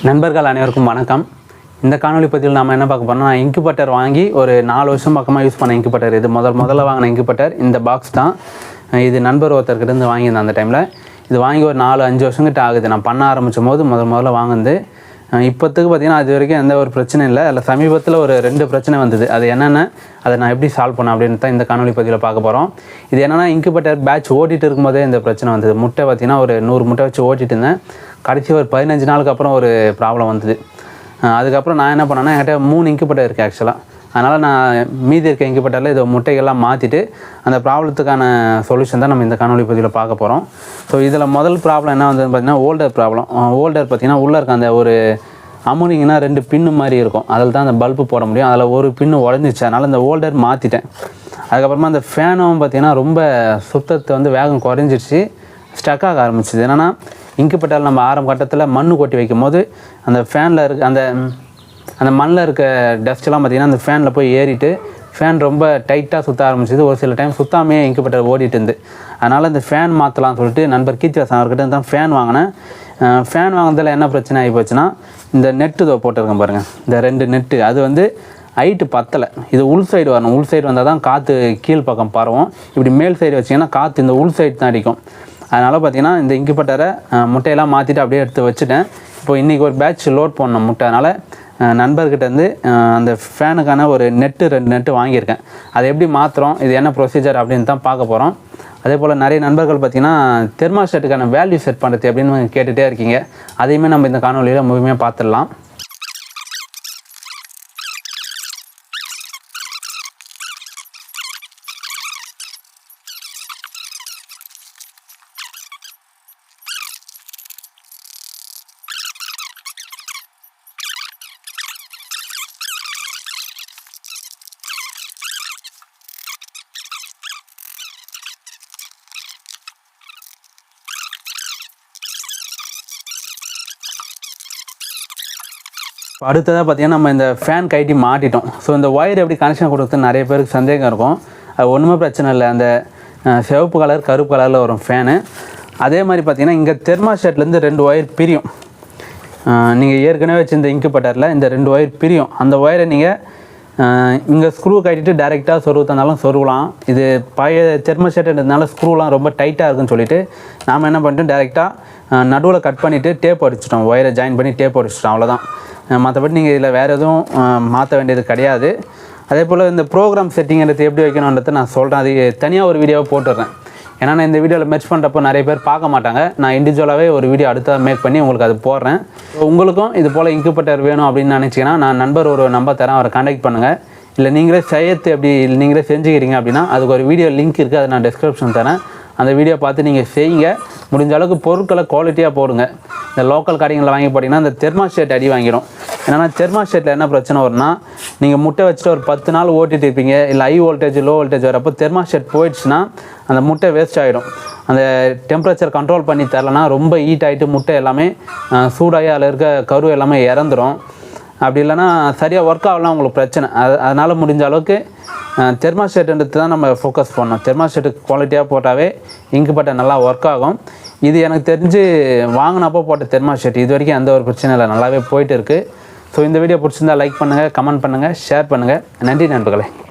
நண்பர்கள் அனைவருக்கும் வணக்கம். இந்த காணொலி பதிவில் நாம் என்ன பார்க்க போறோம்னா, இன்குபேட்டர் வாங்கி ஒரு 4 வருஷம் பக்கமாக யூஸ் பண்ண இன்குபேட்டர். இது முதல்ல வாங்கின இன்குபேட்டர். இந்த பாக்ஸ் தான். இது நண்பர் ஒருத்தர்கிட்ட இருந்து வாங்கியிருந்தேன். அந்த டைமில் இது வாங்கி ஒரு 4-5 வருஷம் கிட்ட ஆகுது. நான் பண்ண ஆரம்பிக்கும் போது முதல்ல வாங்கினது. இப்போத்துக்கு பார்த்திங்கன்னா அது வரைக்கும் எந்த ஒரு பிரச்சனை இல்லை. அதில் சமீபத்தில் ஒரு 2 பிரச்சனை வந்தது. அது என்னென்ன, அதை நான் எப்படி சால்வ் பண்ணேன் அப்படின்னு தான் இந்த காணொலி பதிவில் பார்க்க போகிறோம். இது என்னென்னா, இன்குபேட்டர் பேட்ச் ஓட்டிகிட்டு இருக்கும்போதே இந்த பிரச்சனை வந்தது. முட்டை பார்த்திங்கன்னா ஒரு 100 முட்டை வச்சு ஓட்டிகிட்டு இருந்தேன். கடைசி ஒரு 15 நாளுக்கு அப்புறம் ஒரு ப்ராப்ளம் வந்தது. அதுக்கப்புறம் நான் என்ன பண்ணேன்னா, என்கிட்ட 3 இன்குபேட்டர் இருக்குது ஆக்சுவலாக. அதனால் நான் மீதி இருக்க இன்குபேட்டரில் இதை முட்டைகள்லாம் மாற்றிட்டு அந்த ப்ராப்ளத்துக்கான சொல்யூஷன் தான் நம்ம இந்த காணொலி பதிவில் பார்க்க போகிறோம். ஸோ இதில் முதல் ப்ராப்ளம் என்ன வந்ததுன்னு பார்த்திங்கன்னா, ஓல்டர் ப்ராப்ளம். ஓல்டர் பார்த்திங்கன்னா உள்ளே இருக்க அந்த ஒரு அமுனிங்கன்னா 2 பின்னு மாதிரி இருக்கும். அதில் தான் அந்த பல்பு போட முடியும். அதில் ஒரு பின்னு உடஞ்சிச்சு. அதனால் அந்த ஓல்டர் மாற்றிட்டேன். அதுக்கப்புறமா அந்த ஃபேனும் பார்த்திங்கன்னா ரொம்ப சுத்தத்தை வந்து வேகம் குறைஞ்சிடுச்சு. ஸ்டக் ஆக ஆரம்பிச்சிது. என்னென்னா, இன்குபேட்டரில் நம்ம ஆரம்ப கட்டத்தில் மண் கொட்டி வைக்கும் போது அந்த ஃபேனில் இருக்க அந்த மண்ணில் இருக்க டஸ்ட்லாம் பார்த்திங்கன்னா அந்த ஃபேனில் போய் ஏறிட்டு ஃபேன் ரொம்ப டைட்டாக சுற்ற ஆரம்பிச்சிது. ஒரு சில டைம் சுத்தாமே இன்குபேட்டர் ஓடிட்டு இருந்து. அதனால் இந்த ஃபேன் மாற்றலாம்னு சொல்லிட்டு நண்பர் கீர்த்திவாசன் அவர்கிட்ட தான் ஃபேன் வாங்கினேன். ஃபேன் வாங்கினதில் என்ன பிரச்சனை ஆகி போச்சுன்னா, இந்த நெட்டு இதோ போட்டிருக்கேன் பாருங்கள், இந்த 2 நெட்டு அது வந்து ஹைட்டு பத்தலை. இது உள் சைடு வரணும். உள் சைடு வந்தால் தான் காற்று கீழ் பக்கம் பரவும். இப்படி மேல் சைடு வச்சிங்கன்னா காற்று இந்த உள் சைடு தான் அடிக்கும். அதனால் பார்த்திங்கன்னா இந்த இன்குபேட்டரை முட்டையெல்லாம் மாற்றிட்டு அப்படியே எடுத்து வச்சுட்டேன். இப்போ இன்றைக்கி ஒரு பேட்ச் லோட் பண்ணணும் முட்டை. அதனால் நண்பர்கிட்டேருந்து அந்த ஃபேனுக்கான ஒரு 2 நெட்டு வாங்கியிருக்கேன். அதை எப்படி மாற்றுறோம், இது என்ன ப்ரொசீஜர் அப்படின்னு தான் பார்க்க போகிறோம். அதே போல் நிறைய நண்பர்கள் பார்த்திங்கன்னா தெர்மாஸ்டேட்டுக்கான வேல்யூ செட் பண்ணுறது அப்படின்னு கேட்டுகிட்டே இருக்கீங்க. அதையுமே நம்ம இந்த காணொலியில் முழுமையாக பார்த்துடலாம். அடுத்ததாக பார்த்திங்கன்னா, நம்ம இந்த ஃபேன் கைட்டி மாட்டிட்டோம். ஸோ இந்த ஒயர் எப்படி கனெக்ஷன் கொடுக்குறது நிறைய பேருக்கு சந்தேகம் இருக்கும். அது ஒன்றுமே பிரச்சனை இல்லை. அந்த சிவப்பு கலர் கருப்பு கலரில் வரும் ஃபேனு. அதே மாதிரி பார்த்திங்கன்னா, இங்கே தெர்மாஸ்டேட்லேருந்து 2 ஒயர் பிரியும். நீங்கள் ஏற்கனவே வச்சு இந்த இன்குபேட்டரில் இந்த 2 ஒயர் பிரியும். அந்த ஒயரை நீங்கள் இங்கே ஸ்க்ரூ கட்டிட்டு டைரெக்டாக சொருவு தந்தாலும் சொருவலாம். இது பழைய தெர்மாஸ்டேட்ன்றதுனால ஸ்க்ரூலாம் ரொம்ப டைட்டாக இருக்குன்னு சொல்லிவிட்டு நாம் என்ன பண்ணிட்டோம், டைரெக்டாக நடுவில் கட் பண்ணிவிட்டு டேப் அடிச்சிட்டோம். ஒயரை ஜாயின் பண்ணி டேப் அடிச்சிட்டோம். அவ்வளோதான். மற்றபடி நீங்கள் இதில் வேறு எதுவும் மாற்ற வேண்டியது கிடையாது. அதே போல் இந்த ப்ரோக்ராம் செட்டிங்கிறது எப்படி வைக்கணுன்றதை நான் சொல்கிறேன். அது தனியாக ஒரு வீடியோவை போட்டுடுறேன். ஏன்னா நான் இந்த வீடியோவில் மெர்ஜ் பண்ணுறப்போ நிறைய பேர் பார்க்க மாட்டாங்க. நான் இண்டிவிஜுவலாகவே ஒரு வீடியோ அடுத்த மேக் பண்ணி உங்களுக்கு அது போடுறேன். உங்களுக்கும் இது போல் இன்குபேட்டர் வேணும் அப்படின்னு நினச்சிங்கன்னா, நான் நண்பர் ஒரு நம்பர் தரேன், அவரை கான்டாக்ட் பண்ணுங்கள். இல்லை நீங்களே செய்யறது எப்படி நீங்களே செஞ்சுக்கிறீங்க அப்படின்னா அதுக்கு ஒரு வீடியோ லிங்க் இருக்குது, அதை நான் டிஸ்கிரிப்ஷன் தரேன். அந்த வீடியோ பார்த்து நீங்கள் செய்யுங்க. முடிஞ்ச அளவுக்கு பொருட்களை குவாலிட்டியாக போடுங்க. இந்த லோக்கல் கடைகளில் வாங்கி போட்டிங்கன்னா இந்த தெர்மாஸ்டேட் அடி வாங்கிடும். ஏன்னா தெர்மாஸ்டேட்டில் என்ன பிரச்சனை வரும்னா, நீங்கள் முட்டை வச்சுட்டு ஒரு 10 நாள் ஓட்டிகிட்டு இருப்பீங்க. இல்லை ஹை வோல்டேஜ் லோ வோல்டேஜ் வரப்போ தெர்மாஸ்டேட் போயிடுச்சுன்னா அந்த முட்டை வேஸ்ட் ஆகிடும். அந்த டெம்பரேச்சர் கண்ட்ரோல் பண்ணி தரலைன்னா ரொம்ப ஹீட் ஆகிட்டு முட்டை எல்லாமே சூடாகி அதில் இருக்க கரு எல்லாமே இறந்துடும். அப்படி இல்லைன்னா சரியாக ஒர்க் ஆகலாம், உங்களுக்கு பிரச்சனை. அதனால் முடிஞ்ச அளவுக்கு தெர்மாஸ்டேட்டுன்றது தான் நம்ம ஃபோக்கஸ் பண்ணணும். தெர்மாஸ்டேட்டுக்கு குவாலிட்டியாக போட்டாவே இன்குபேட்டர் நல்லா ஒர்க் ஆகும். இது எனக்கு தெரிஞ்சு வாங்கினப்போ போட்ட தெர்மாஸ்டேட் இது வரைக்கும் எந்த ஒரு பிரச்சனை இல்லை, நல்லாவே போயிட்டு இருக்குது. ஸோ இந்த வீடியோ பிடிச்சிருந்தால் லைக் பண்ணுங்கள், கமெண்ட் பண்ணுங்கள், ஷேர் பண்ணுங்கள். நன்றி நண்பர்களே.